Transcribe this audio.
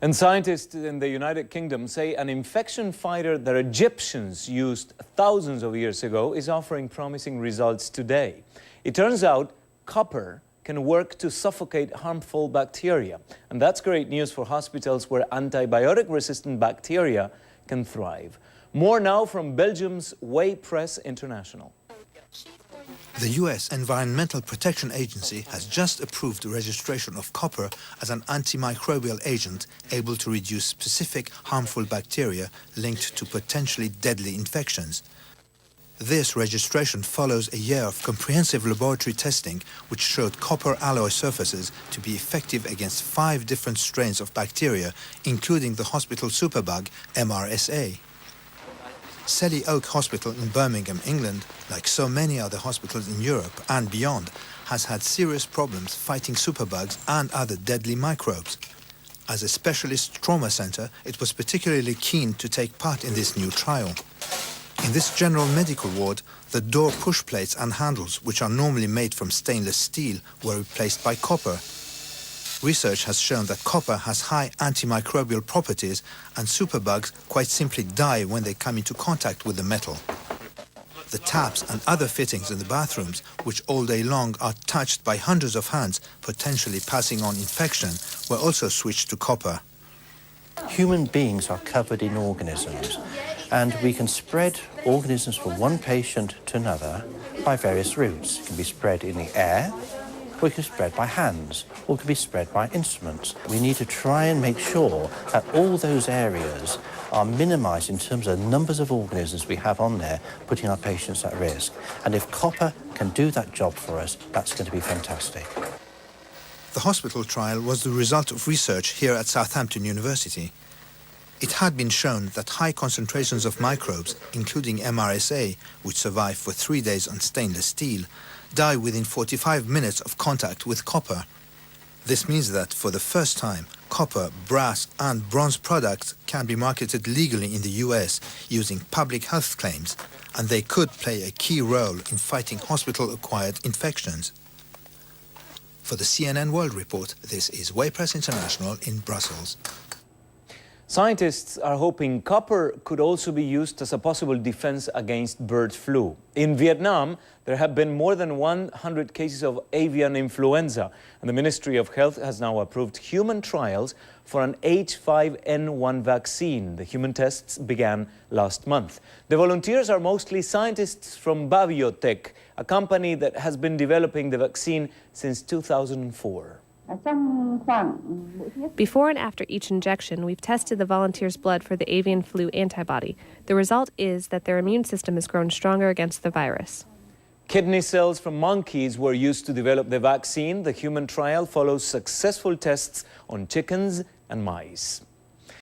And scientists in the United Kingdom say an infection fighter that Egyptians used thousands of years ago is offering promising results today. It turns out copper can work to suffocate harmful bacteria. And that's great news for hospitals where antibiotic-resistant bacteria can thrive. More now from Belgium's Way Press International. The US Environmental Protection Agency has just approved the registration of copper as an antimicrobial agent able to reduce specific harmful bacteria linked to potentially deadly infections. This registration follows a year of comprehensive laboratory testing which showed copper alloy surfaces to be effective against 5 different strains of bacteria, including the hospital superbug MRSA. Selly Oak Hospital in Birmingham, England, like so many other hospitals in Europe and beyond, has had serious problems fighting superbugs and other deadly microbes. As a specialist trauma center, it was particularly keen to take part in this new trial. In this general medical ward, the door push plates and handles, which are normally made from stainless steel, were replaced by copper. Research has shown that copper has high antimicrobial properties and superbugs quite simply die when they come into contact with the metal. The taps and other fittings in the bathrooms, which all day long are touched by hundreds of hands, potentially passing on infection, were also switched to copper. Human beings are covered in organisms, and we can spread organisms from one patient to another by various routes. It can be spread in the air, or it can be spread by hands, or it can be spread by instruments. We need to try and make sure that all those areas are minimised in terms of numbers of organisms we have on there, putting our patients at risk. And if copper can do that job for us, that's going to be fantastic. The hospital trial was the result of research here at Southampton University. It had been shown that high concentrations of microbes, including MRSA, which survive for 3 days on stainless steel, die within 45 minutes of contact with copper. This means that, for the first time, copper, brass and bronze products can be marketed legally in the US using public health claims, and they could play a key role in fighting hospital-acquired infections. For the CNN World Report, this is Way Press International in Brussels. Scientists are hoping copper could also be used as a possible defense against bird flu. In Vietnam, there have been more than 100 cases of avian influenza, and the Ministry of Health has now approved human trials for an H5N1 vaccine. The human tests began last month. The volunteers are mostly scientists from Babiotech, a company that has been developing the vaccine since 2004. Before and after each injection, we've tested the volunteers' blood for the avian flu antibody. The result is that their immune system has grown stronger against the virus. Kidney cells from monkeys were used to develop the vaccine. The human trial follows successful tests on chickens and mice.